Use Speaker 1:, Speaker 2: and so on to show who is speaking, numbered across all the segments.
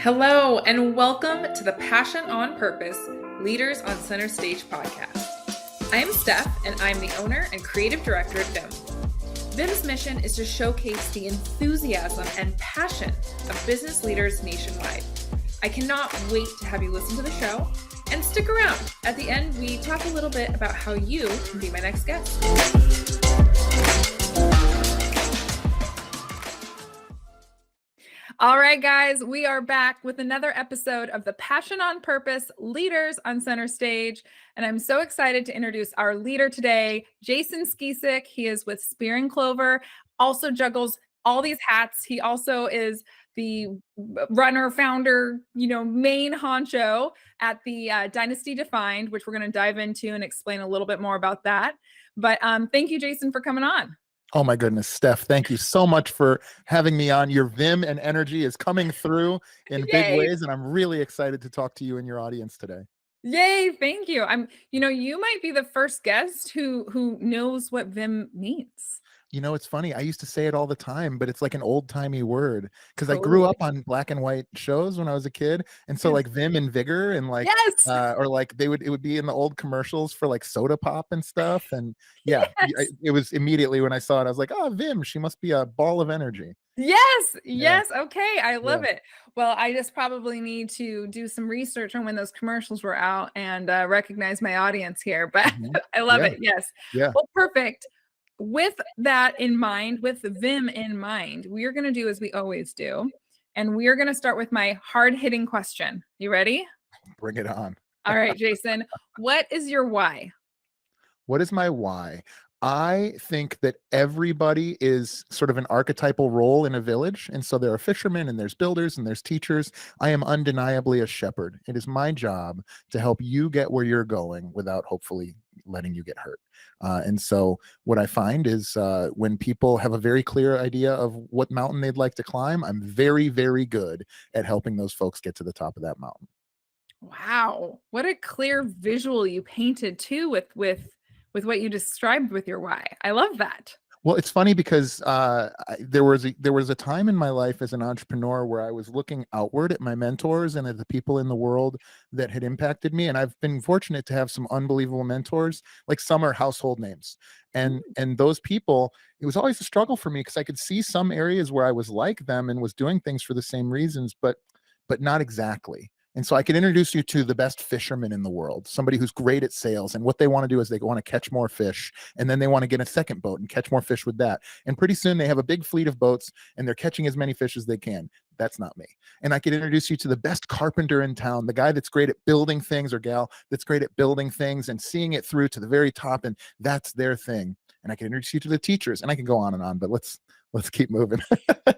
Speaker 1: Hello, and welcome to the Passion on Purpose Leaders on Center Stage podcast. I am Steph, and I'm the owner and creative director at Vim. Vim's mission is to showcase the enthusiasm and passion of business leaders nationwide. I cannot wait to have you listen to the show and stick around. At the end, we talk a little bit about how you can be my next guest. All right, guys, we are back with another episode of the Passion on Purpose Leaders on Center Stage. And I'm so excited to introduce our leader today, Jason Skeesick. He is with Spear and Clover, also juggles all these hats. He also is the runner, founder, main honcho at the Dynasty Defined, which we're going to dive into and explain a little bit more about that. But thank you, Jason, for coming on.
Speaker 2: Oh my goodness, Steph, thank you so much for having me on. Your vim and energy is coming through in big ways, and I'm really excited to talk to you and your audience today.
Speaker 1: Yay, thank you. You might be the first guest who knows what vim means.
Speaker 2: It's funny. I used to say it all the time, but it's like an old-timey word because I grew up on black and white shows when I was a kid. And so like vim and vigor and like, or like it would be in the old commercials for like soda pop and stuff. And yeah, it was immediately when I saw it, I was like, oh, Vim, she must be a ball of energy.
Speaker 1: Yes. Okay. I love it. Well, I just probably need to do some research on when those commercials were out and recognize my audience here, but I love it. Yes.
Speaker 2: Yeah.
Speaker 1: Well, perfect. With that in mind, with Vim in mind, we are going to do as we always do. And we are going to start with my hard-hitting question. You ready?
Speaker 2: Bring it on.
Speaker 1: All right, Jason. What is your why?
Speaker 2: What is my why? I think that everybody is sort of an archetypal role in a village. And so there are fishermen and there's builders and there's teachers. I am undeniably a shepherd. It is my job to help you get where you're going without hopefully letting you get hurt. And so what I find is when people have a very clear idea of what mountain they'd like to climb, I'm very, very good at helping those folks get to the top of that mountain.
Speaker 1: Wow. What a clear visual you painted too with what you described with your why. I love that.
Speaker 2: Well, it's funny because there was a time in my life as an entrepreneur where I was looking outward at my mentors and at the people in the world that had impacted me. And I've been fortunate to have some unbelievable mentors, like some are household names. And those people, it was always a struggle for me because I could see some areas where I was like them and was doing things for the same reasons, but not exactly. And so I could introduce you to the best fisherman in the world, somebody who's great at sales. And what they want to do is they want to catch more fish. And then they want to get a second boat and catch more fish with that. And pretty soon they have a big fleet of boats and they're catching as many fish as they can. That's not me. And I could introduce you to the best carpenter in town, the guy that's great at building things, or gal that's great at building things and seeing it through to the very top. And that's their thing. And I can introduce you to the teachers, and I can go on, but let's keep moving.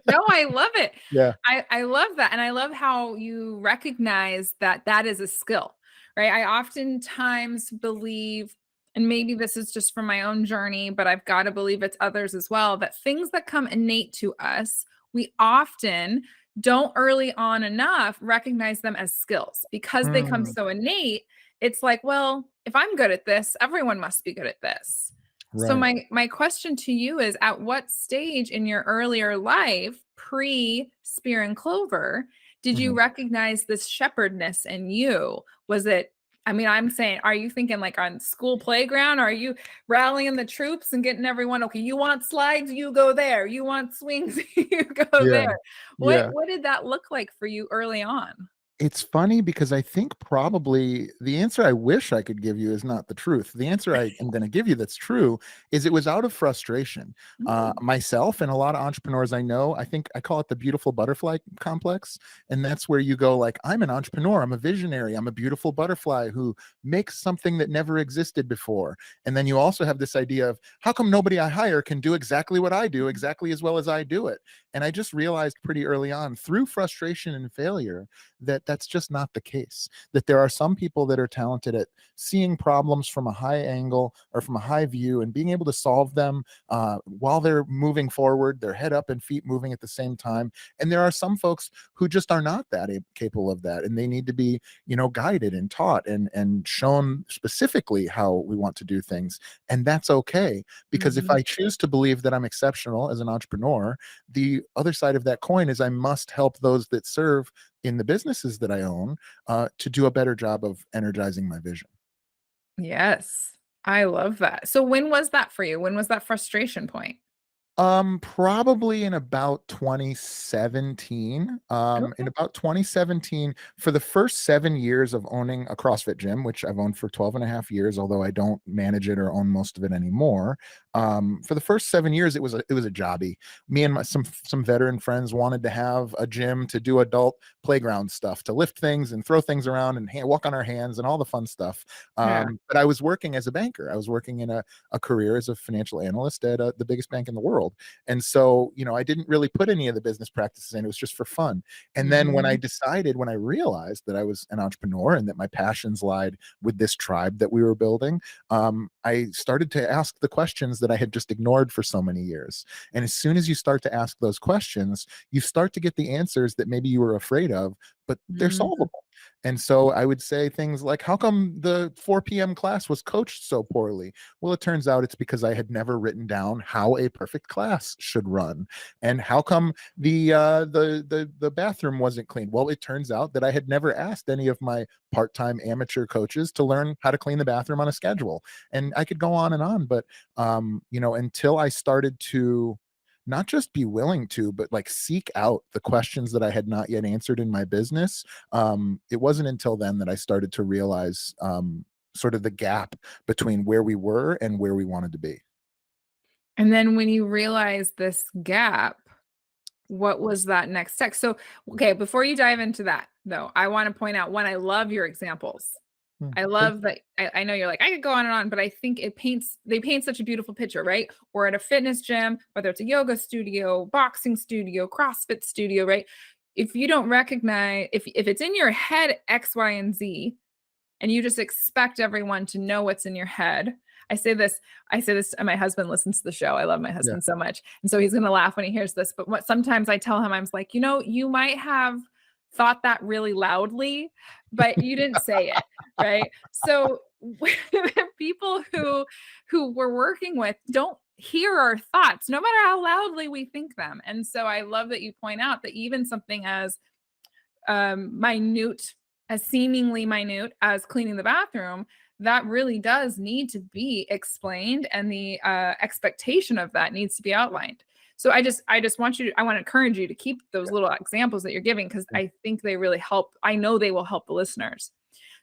Speaker 1: No, I love it.
Speaker 2: Yeah.
Speaker 1: I love that. And I love how you recognize that is a skill, right? I oftentimes believe, and maybe this is just from my own journey, but I've got to believe it's others as well, that things that come innate to us, we often don't early on enough recognize them as skills because they come so innate. It's like, well, if I'm good at this, everyone must be good at this. Right. So my question to you is, at what stage in your earlier life, pre-Spear and Clover, did you recognize this shepherdness in you? Was it, I'm saying, are you thinking like on school playground? Are you rallying the troops and getting everyone, okay, you want slides, you go there. You want swings, you go there. What did that look like for you early on?
Speaker 2: It's funny because I think probably the answer I wish I could give you is not the truth. The answer I am going to give you that's true is it was out of frustration. Myself and a lot of entrepreneurs I know, I think I call it the beautiful butterfly complex. And that's where you go like, I'm an entrepreneur, I'm a visionary, I'm a beautiful butterfly who makes something that never existed before. And then you also have this idea of how come nobody I hire can do exactly what I do exactly as well as I do it. And I just realized pretty early on through frustration and failure that that's just not the case, that there are some people that are talented at seeing problems from a high angle or from a high view and being able to solve them while they're moving forward, their head up and feet moving at the same time. And there are some folks who just are not that capable of that. And they need to be, guided and taught and shown specifically how we want to do things. And that's okay. Because if I choose to believe that I'm exceptional as an entrepreneur, the other side of that coin is I must help those that serve in the businesses that I own to do a better job of energizing my vision.
Speaker 1: Yes. I love that. So when was that for you? When was that frustration point?
Speaker 2: Probably in about 2017. In
Speaker 1: Okay.
Speaker 2: about 2017, for the first 7 years of owning a CrossFit gym, which I've owned for 12 and a half years, although I don't manage it or own most of it anymore. For the first 7 years, it was a jobby. Me and some veteran friends wanted to have a gym to do adult playground stuff, to lift things and throw things around and walk on our hands and all the fun stuff.
Speaker 1: Yeah.
Speaker 2: But I was working as a banker. I was working in a career as a financial analyst at the biggest bank in the world. And so, I didn't really put any of the business practices in. It was just for fun. And then when
Speaker 1: Mhm.
Speaker 2: I realized that I was an entrepreneur and that my passions lied with this tribe that we were building, I started to ask the questions that I had just ignored for so many years. And as soon as you start to ask those questions, you start to get the answers that maybe you were afraid of, but they're
Speaker 1: Mhm.
Speaker 2: solvable. And so I would say things like, how come the 4 p.m. class was coached so poorly? Well, it turns out it's because I had never written down how a perfect class should run. And how come the bathroom wasn't clean? Well, it turns out that I had never asked any of my part-time amateur coaches to learn how to clean the bathroom on a schedule. And I could go on and on, but until I started to not just be willing to, but like seek out the questions that I had not yet answered in my business. It wasn't until then that I started to realize sort of the gap between where we were and where we wanted to be.
Speaker 1: And then when you realize this gap, what was that next step? So, okay, before you dive into that, though, I want to point out one, I love your examples. I
Speaker 2: Thank
Speaker 1: love that. I know you're like, I could go on and on, but I think they paint such a beautiful picture, right? Or at a fitness gym, whether it's a yoga studio, boxing studio, CrossFit studio, right? If you don't recognize, if it's in your head X, Y, and Z, and you just expect everyone to know what's in your head. I say this, and my husband listens to the show. I love my
Speaker 2: yeah.
Speaker 1: husband so much. And so he's gonna laugh when he hears this. But what sometimes I tell him, I'm like, you might have thought that really loudly, but you didn't say it, right? So people who we're working with don't hear our thoughts, no matter how loudly we think them. And so I love that you point out that even something as minute, as seemingly minute as cleaning the bathroom, that really does need to be explained, and the expectation of that needs to be outlined. So I just I want to encourage you to keep those little examples that you're giving, because I think they really help. I know they will help the listeners.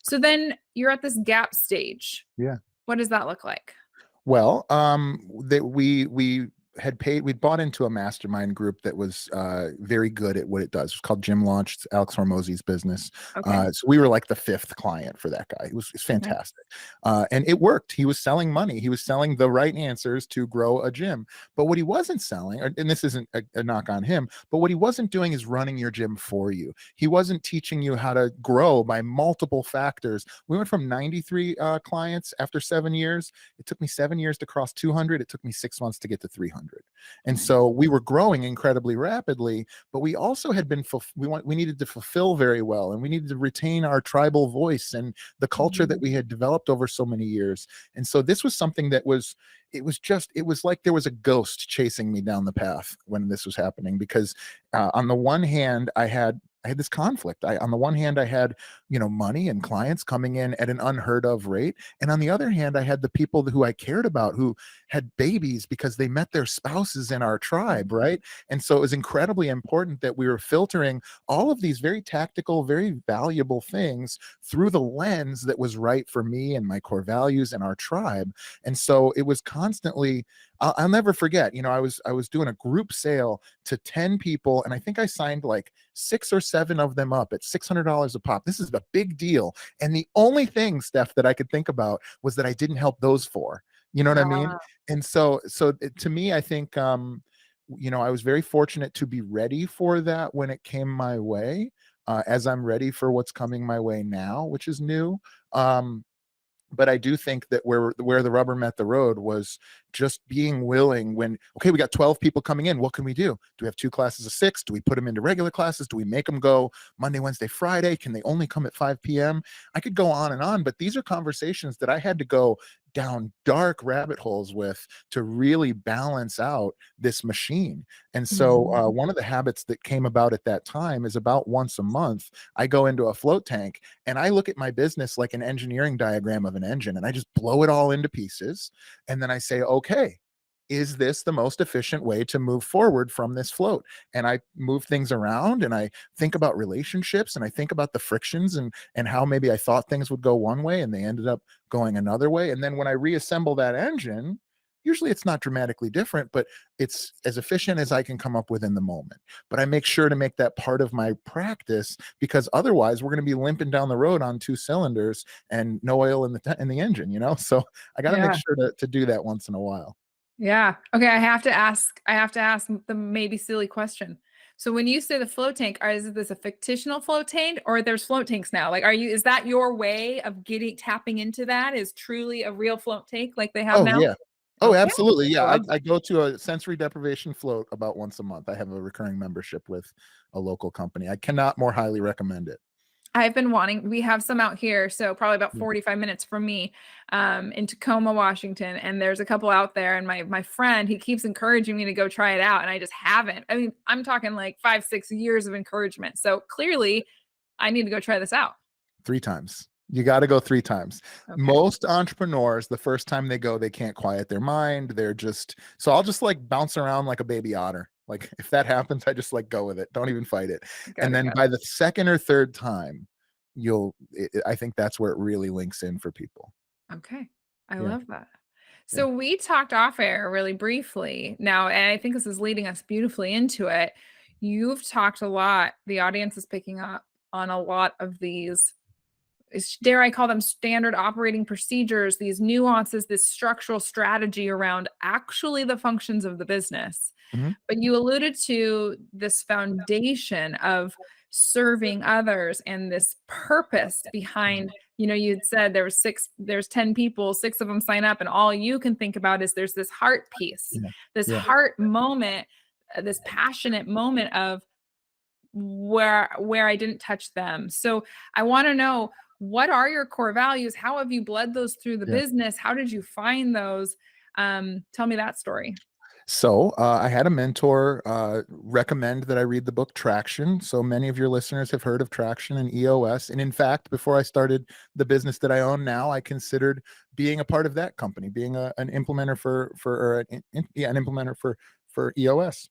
Speaker 1: So then you're at this gap stage.
Speaker 2: Yeah.
Speaker 1: What does that look like?
Speaker 2: Well, that we'd bought into a mastermind group that was very good at what it does. It's called Gym Launch. It's Alex Hormozzi's business.
Speaker 1: Okay.
Speaker 2: So we were like the fifth client for that guy. It's
Speaker 1: Okay.
Speaker 2: fantastic. And it worked. He was selling money. He was selling the right answers to grow a gym. But what he wasn't selling, and this isn't a knock on him, but what he wasn't doing is running your gym for you. He wasn't teaching you how to grow by multiple factors. We went from 93 clients after 7 years. It took me 7 years to cross 200. It took me 6 months to get to 300. And so we were growing incredibly rapidly, but we also had been, we needed to fulfill very well, and we needed to retain our tribal voice and the culture that
Speaker 1: Mhm.
Speaker 2: we had developed over so many years. And so this was something that it was like there was a ghost chasing me down the path when this was happening, because on the one hand, I had this conflict. On the one hand, I had, money and clients coming in at an unheard of rate. And on the other hand, I had the people who I cared about who had babies because they met their spouses in our tribe, right? And so it was incredibly important that we were filtering all of these very tactical, very valuable things through the lens that was right for me and my core values and our tribe. And so it was constantly, I'll never forget, I was doing a group sale to 10 people, and I think I signed like 6 or 7 of them up at $600 a pop. This is a big deal. And the only thing, Steph, that I could think about was that I didn't help those four. You know what I mean?
Speaker 1: Ah,
Speaker 2: And to me, I think, I was very fortunate to be ready for that when it came my way, as I'm ready for what's coming my way now, which is new. But I do think that where the rubber met the road was just being willing. When, okay, we got 12 people coming in, what can we do? Do we have 2 classes of 6? Do we put them into regular classes? Do we make them go Monday, Wednesday, Friday? Can they only come at 5 p.m.? I could go on and on, but these are conversations that I had to go down dark rabbit holes with to really balance out this machine. And so
Speaker 1: Mhm.
Speaker 2: one of the habits that came about at that time is about once a month, I go into a float tank and I look at my business like an engineering diagram of an engine, and I just blow it all into pieces. And then I say, okay, is this the most efficient way to move forward from this float? And I move things around and I think about relationships and I think about the frictions and how maybe I thought things would go one way and they ended up going another way. And then when I reassemble that engine, usually it's not dramatically different, but it's as efficient as I can come up with in the moment. But I make sure to make that part of my practice, because otherwise we're going to be limping down the road on two cylinders and no oil in the engine, you know? So I got to make
Speaker 1: Yeah.
Speaker 2: sure to do that once in a while.
Speaker 1: Yeah. Okay, I have to ask the maybe silly question. So when you say the float tank, is this a fictional float tank or there's float tanks now? Like, is that your way of tapping into that is truly a real float tank like they have
Speaker 2: Oh
Speaker 1: now?
Speaker 2: yeah. Oh,
Speaker 1: Okay.
Speaker 2: absolutely.
Speaker 1: I
Speaker 2: Yeah. I,
Speaker 1: love that.
Speaker 2: I go to a sensory deprivation float about once a month. I have a recurring membership with a local company. I cannot more highly recommend it.
Speaker 1: I've been wanting, we have some out here, so probably about
Speaker 2: Yeah.
Speaker 1: 45 minutes from me, in Tacoma, Washington. And there's a couple out there. And my friend, he keeps encouraging me to go try it out. And I just haven't. I mean, I'm talking like 5, 6 years of encouragement. So clearly I need to go try this out.
Speaker 2: 3 times. You got to go 3 times.
Speaker 1: Okay.
Speaker 2: Most entrepreneurs, the first time they go, they can't quiet their mind. They're just, so I'll just like bounce around like a baby otter. Like if that happens, I just like go with it. Don't even fight it.
Speaker 1: Got
Speaker 2: And
Speaker 1: it.
Speaker 2: then
Speaker 1: Got
Speaker 2: by the second or third time, I think that's where it really links in for people.
Speaker 1: it. Okay. I
Speaker 2: Yeah.
Speaker 1: love that.
Speaker 2: Yeah.
Speaker 1: So we talked off air really briefly now, and I think this is leading us beautifully into it. You've talked a lot. The audience is picking up on a lot of these, dare I call them, standard operating procedures, these nuances, this structural strategy around actually the functions of the business.
Speaker 2: Mhm.
Speaker 1: But you alluded to this foundation of serving others and this purpose behind, you'd said there was there's 10 people, 6 of them sign up, and all you can think about is there's this heart piece,
Speaker 2: Yeah.
Speaker 1: this
Speaker 2: Yeah.
Speaker 1: heart moment, this passionate moment of where I didn't touch them. So I want to know, what are your core values? How have you bled those through the
Speaker 2: Yeah.
Speaker 1: business? How did you find those? Tell me that story.
Speaker 2: So I had a mentor recommend that I read the book Traction. So many of your listeners have heard of Traction and EOS. And in fact, before I started the business that I own now, I considered being a part of that company, being an implementer an implementer for EOS.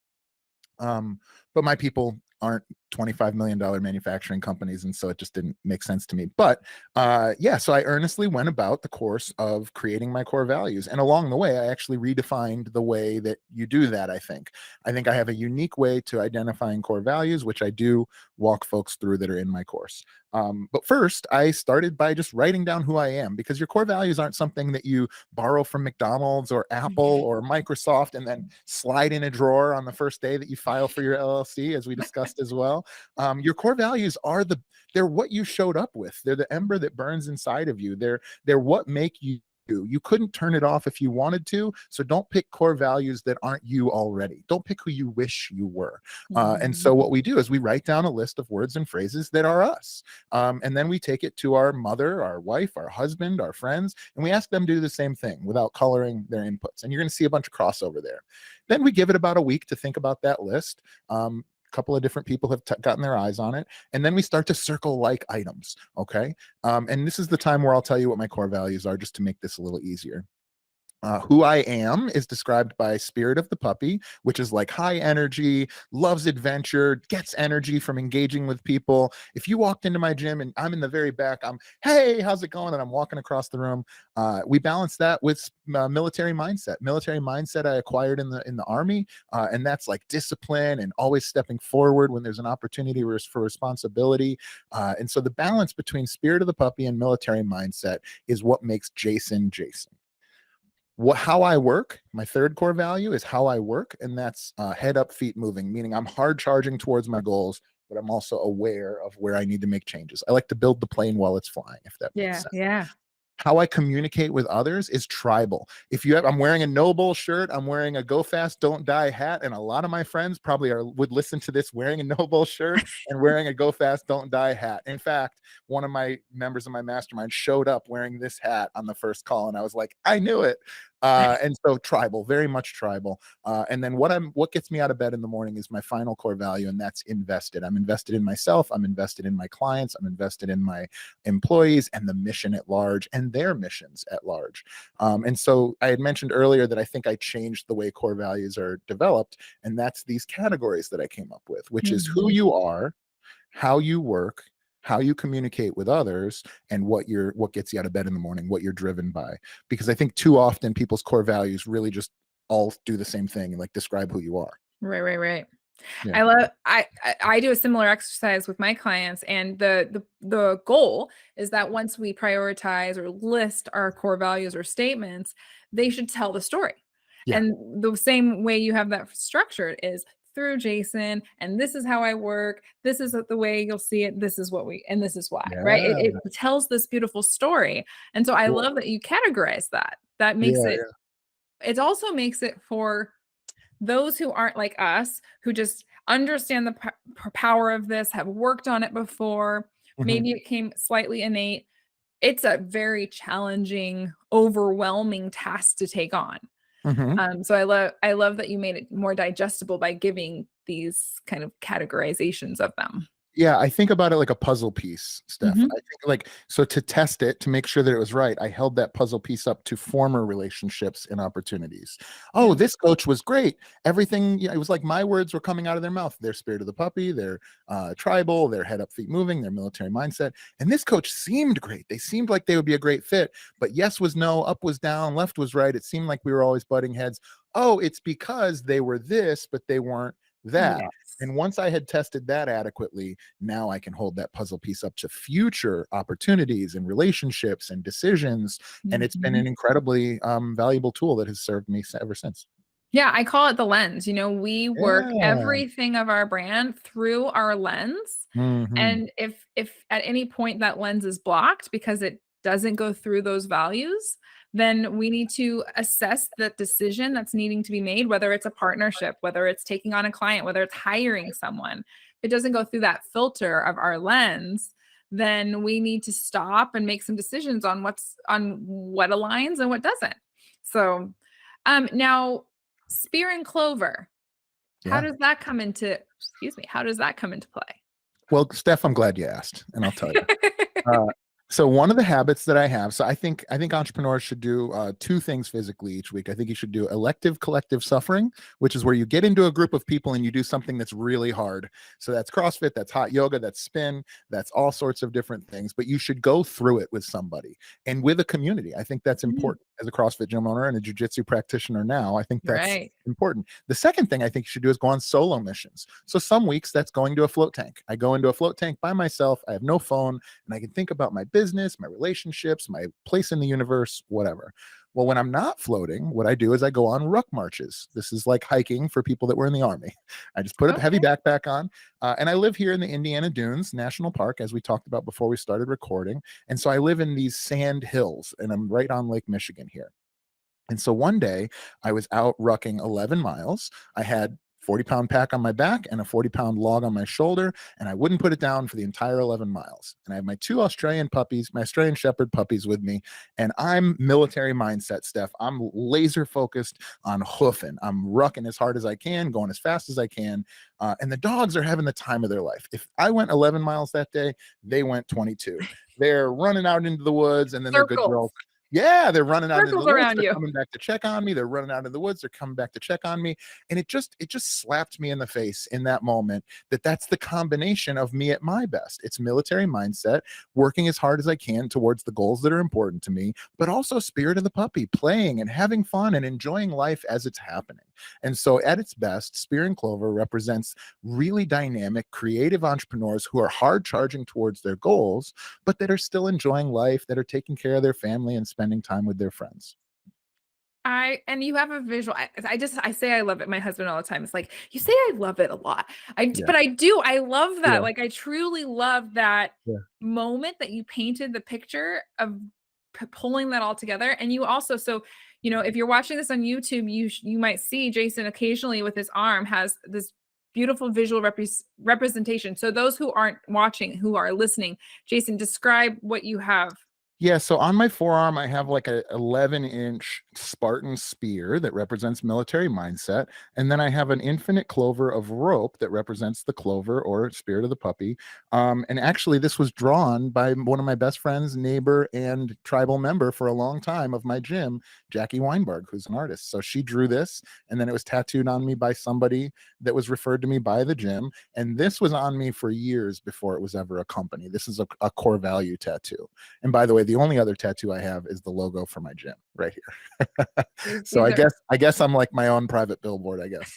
Speaker 2: But my people aren't $25 million manufacturing companies, and so it just didn't make sense to me. But yeah, so I earnestly went about the course of creating my core values, and along the way I actually redefined the way that you do that. I think I have a unique way to identifying core values, which I do walk folks through that are in my course. But first I started by just writing down who I am, because your core values aren't something that you borrow from McDonald's or Apple or Microsoft and then slide in a drawer on the first day that you file for your LLC, as we discussed as well. Your core values they're what you showed up with. They're the ember that burns inside of you. They're what make you. You couldn't turn it off if you wanted to. So don't pick core values that aren't you already. Don't pick who you wish you were. And
Speaker 1: Mhm.
Speaker 2: so what we do is we write down a list of words and phrases that are us. And then we take it to our mother, our wife, our husband, our friends, and we ask them to do the same thing without coloring their inputs. And you're going to see a bunch of crossover there. Then we give it about a week to think about that list. Couple of different people have gotten their eyes on it, and then we start to circle like items. Okay. And this is the time where I'll tell you what my core values are, just to make this a little easier. Who I am is described by Spirit of the Puppy, which is like high energy, loves adventure, gets energy from engaging with people. If you walked into my gym and I'm in the very back, hey, how's it going? And I'm walking across the room. We balance that with military mindset. Military mindset I acquired in the Army, and that's like discipline and always stepping forward when there's an opportunity for responsibility. And so the balance between Spirit of the Puppy and military mindset is what makes Jason Jason. How I work, my third core value is how I work, and that's head up, feet moving, meaning I'm hard charging towards my goals, but I'm also aware of where I need to make changes. I like to build the plane while it's flying, if that makes
Speaker 1: Yeah,
Speaker 2: sense.
Speaker 1: yeah.
Speaker 2: how I communicate with others is tribal. If you have, I'm wearing a Noble shirt, I'm wearing a Go Fast, Don't Die hat, and a lot of my friends probably would listen to this wearing a Noble shirt and wearing a Go Fast, Don't Die hat. In fact, one of my members of my mastermind showed up wearing this hat on the first call, and I was like, I knew it. And so tribal, very much tribal. And then what gets me out of bed in the morning is my final core value, and that's invested. I'm invested in myself. I'm invested in my clients. I'm invested in my employees and the mission at large and their missions at large. And so I had mentioned earlier that I think I changed the way core values are developed, and that's these categories that I came up with, which is who you are, how you work, how you communicate with others, and what gets you out of bed in the morning, what you're driven by. Because I think too often people's core values really just all do the same thing and like describe who you are.
Speaker 1: Right.
Speaker 2: Yeah.
Speaker 1: I do a similar exercise with my clients, and the goal is that once we prioritize or list our core values or statements, they should tell the story.
Speaker 2: Yeah.
Speaker 1: And the same way you have that structured is through Jason, and this is how I work, this is the way you'll see it, this is and this is why, right?
Speaker 2: Yeah.
Speaker 1: It tells this beautiful story. And so I
Speaker 2: Cool.
Speaker 1: love that you categorize that. That makes
Speaker 2: Yeah.
Speaker 1: it also makes it for those who aren't like us, who just understand the power of this, have worked on it before, maybe it came slightly innate. It's a very challenging, overwhelming task to take on. So I love that you made it more digestible by giving these kind of categorizations of them.
Speaker 2: Yeah, I think about it like a puzzle piece, Steph.
Speaker 1: Mhm.
Speaker 2: I think like, so to test it, to make sure that it was right, I held that puzzle piece up to former relationships and opportunities. Oh,
Speaker 1: Yeah.
Speaker 2: this coach was great. Everything, it was like my words were coming out of their mouth. Their spirit of the puppy, their tribal, their head up, feet moving, their military mindset. And this coach seemed great. They seemed like they would be a great fit, but yes was no, up was down, left was right. It seemed like we were always butting heads. Oh, it's because they were this, but they weren't that.
Speaker 1: Yes.
Speaker 2: And once I had tested that adequately, now I can hold that puzzle piece up to future opportunities and relationships and decisions. And it's been
Speaker 1: Mhm.
Speaker 2: an incredibly valuable tool that has served me ever since.
Speaker 1: Yeah, I call it the lens. We work
Speaker 2: Yeah.
Speaker 1: everything of our brand through our lens.
Speaker 2: Hmm.
Speaker 1: And if at any point that lens is blocked because it doesn't go through those values, then we need to assess that decision that's needing to be made, whether it's a partnership, whether it's taking on a client, whether it's hiring someone. If it doesn't go through that filter of our lens, then we need to stop and make some decisions on what aligns and what doesn't. So now Spear and Clover,
Speaker 2: Yeah.
Speaker 1: how does that come into play?
Speaker 2: Well, Steph, I'm glad you asked, and I'll tell you. Uh, so one of the habits that I have, so I think entrepreneurs should do two things physically each week. I think you should do elective collective suffering, which is where you get into a group of people and you do something that's really hard. So that's CrossFit, that's hot yoga, that's spin, that's all sorts of different things. But you should go through it with somebody and with a community. I think that's
Speaker 1: Mhm.
Speaker 2: important as a CrossFit gym owner and a jiu-jitsu practitioner now. I think that's
Speaker 1: Right.
Speaker 2: important. The second thing I think you should do is go on solo missions. So some weeks that's going to a float tank. I go into a float tank by myself. I have no phone, and I can think about my business, my relationships, my place in the universe, whatever. Well, when I'm not floating, what I do is I go on ruck marches. This is like hiking for people that were in the army. I just put a heavy
Speaker 1: Okay.
Speaker 2: backpack on, and I live here in the Indiana Dunes National Park, as we talked about before we started recording. And so I live in these sand hills, and I'm right on Lake Michigan here. And so one day I was out rucking 11 miles. I had 40-pound pack on my back and a 40-pound log on my shoulder, and I wouldn't put it down for the entire 11 miles. And I have my two Australian puppies, my Australian Shepherd puppies with me, and I'm military mindset, Steph. I'm laser focused on hoofing. I'm rucking as hard as I can, going as fast as I can. And the dogs are having the time of their life. If I went 11 miles that day, they went 22. They're running out into the woods, and then they're good
Speaker 1: Circles.
Speaker 2: girls. Yeah, they're running out into the
Speaker 1: Circles
Speaker 2: woods.
Speaker 1: around
Speaker 2: They're
Speaker 1: you.
Speaker 2: coming back to check on me. They're running out in the woods. They're coming back to check on me. And it just slapped me in the face in that moment that's the combination of me at my best. It's military mindset, working as hard as I can towards the goals that are important to me, but also spirit of the puppy, playing and having fun and enjoying life as it's happening. And so at its best, Spear and Clover represents really dynamic, creative entrepreneurs who are hard charging towards their goals, but that are still enjoying life, that are taking care of their family and spending time with their friends.
Speaker 1: And you have a visual. I say I love it. My husband all the time. It's like, you say I love it a lot.
Speaker 2: Yeah.
Speaker 1: But I do. I love that.
Speaker 2: Yeah.
Speaker 1: Like, I truly love that
Speaker 2: Yeah.
Speaker 1: moment that you painted the picture of pulling that all together. And you also, so, you know, if you're watching this on YouTube, you might see Jason occasionally with his arm has this beautiful visual representation. So those who aren't watching, who are listening, Jason, describe what you have.
Speaker 2: Yeah, so on my forearm, I have like a 11-inch Spartan spear that represents military mindset. And then I have an infinite clover of rope that represents the clover or spirit of the puppy. And actually, this was drawn by one of my best friends, neighbor, and tribal member for a long time of my gym, Jackie Weinberg, who's an artist. So she drew this, and then it was tattooed on me by somebody that was referred to me by the gym. And this was on me for years before it was ever a company. This is a core value tattoo. And by the way, the only other tattoo I have is the logo for my gym right here. So I guess I'm like my own private billboard, I guess.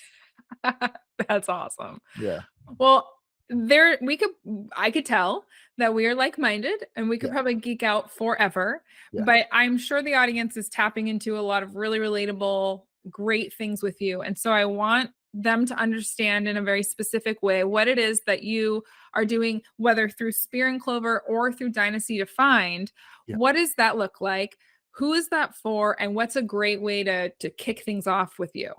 Speaker 1: That's awesome.
Speaker 2: Yeah.
Speaker 1: Well, I could tell that we are like-minded and we could probably geek out forever, but I'm sure the audience is tapping into a lot of really relatable, great things with you. And so I want them to understand in a very specific way what it is that you are doing, whether through Spear and Clover or through Dynasty Defined. What does that look like? Who is that for? And what's a great way to kick things off with you?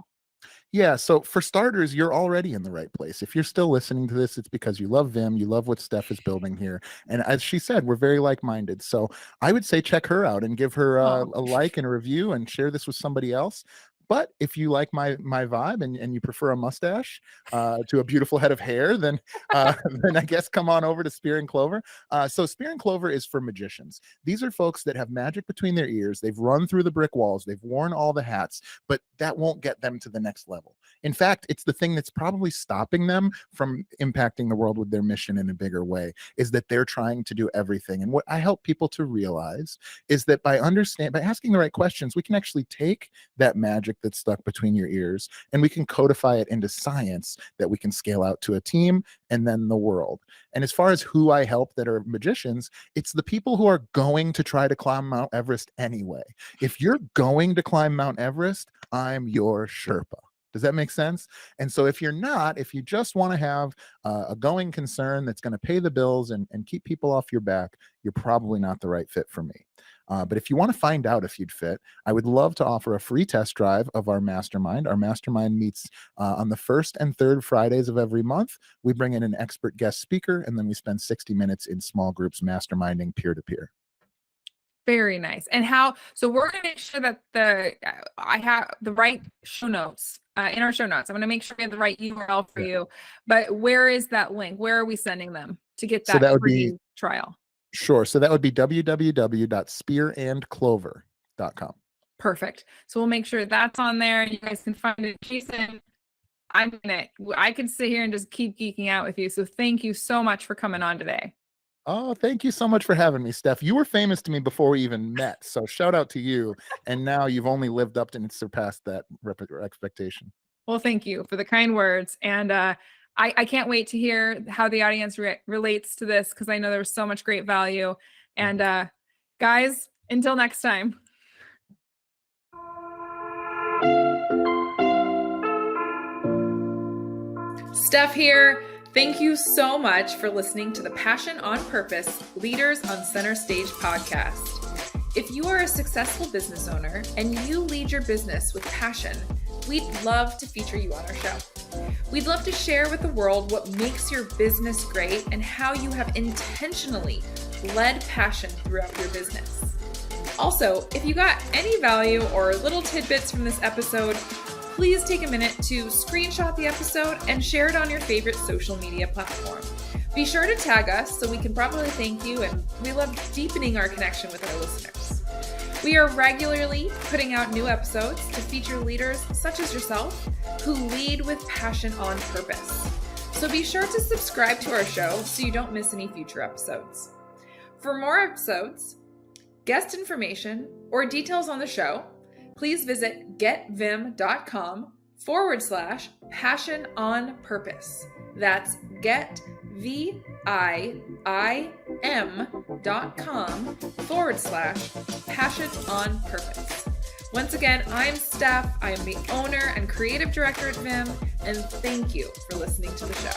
Speaker 2: Yeah, so for starters, you're already in the right place. If you're still listening to this, it's because you love Vim, you love what Steph is building here. And as she said, we're very like-minded. So I would say check her out and give her a like and a review and share this with somebody else. But if you like my vibe and you prefer a mustache to a beautiful head of hair, then then I guess come on over to Spear and Clover. So Spear and Clover is for magicians. These are folks that have magic between their ears. They've run through the brick walls. They've worn all the hats, but that won't get them to the next level. In fact, it's the thing that's probably stopping them from impacting the world with their mission in a bigger way, is that they're trying to do everything. And what I help people to realize is that by asking the right questions, we can actually take that magic that's stuck between your ears and we can codify it into science that we can scale out to a team and then the world. And as far as who I help that are magicians, it's the people who are going to try to climb Mount Everest anyway. If you're going to climb Mount Everest, I'm your Sherpa. Does that make sense? And so if you're not, if you just want to have a going concern that's going to pay the bills and keep people off your back, you're probably not the right fit for me. But if you want to find out if you'd fit, I would love to offer a free test drive of our mastermind. Our mastermind meets on the first and third Fridays of every month. We bring in an expert guest speaker, and then we spend 60 minutes in small groups masterminding peer-to-peer.
Speaker 1: Very nice. And so we're going to make sure that I have the right show notes in our show notes. I'm going to make sure we have the right URL for you. But where is that link? Where are we sending them to get that free trial?
Speaker 2: Sure. So that would be www.spearandclover.com.
Speaker 1: Perfect. So we'll make sure that's on there. You guys can find it. Jason, I can sit here and just keep geeking out with you. So thank you so much for coming on today.
Speaker 2: Oh, thank you so much for having me, Steph. You were famous to me before we even met. So shout out to you. And now you've only lived up to and surpassed that expectation.
Speaker 1: Well, thank you for the kind words. And I can't wait to hear how the audience relates to this, because I know there's so much great value. And guys, until next time. Steph here. Thank you so much for listening to the Passion on Purpose Leaders on Center Stage podcast. If you are a successful business owner and you lead your business with passion, we'd love to feature you on our show. We'd love to share with the world what makes your business great and how you have intentionally led passion throughout your business. Also, if you got any value or little tidbits from this episode, please take a minute to screenshot the episode and share it on your favorite social media platform. Be sure to tag us so we can properly thank you, and we love deepening our connection with our listeners. We are regularly putting out new episodes to feature leaders such as yourself who lead with passion on purpose. So be sure to subscribe to our show so you don't miss any future episodes. For more episodes, guest information, or details on the show, please visit getvim.com/passion on purpose. That's getvim.com/passion on purpose. Once again, I'm Steph. I am the owner and creative director at Vim, and thank you for listening to the show.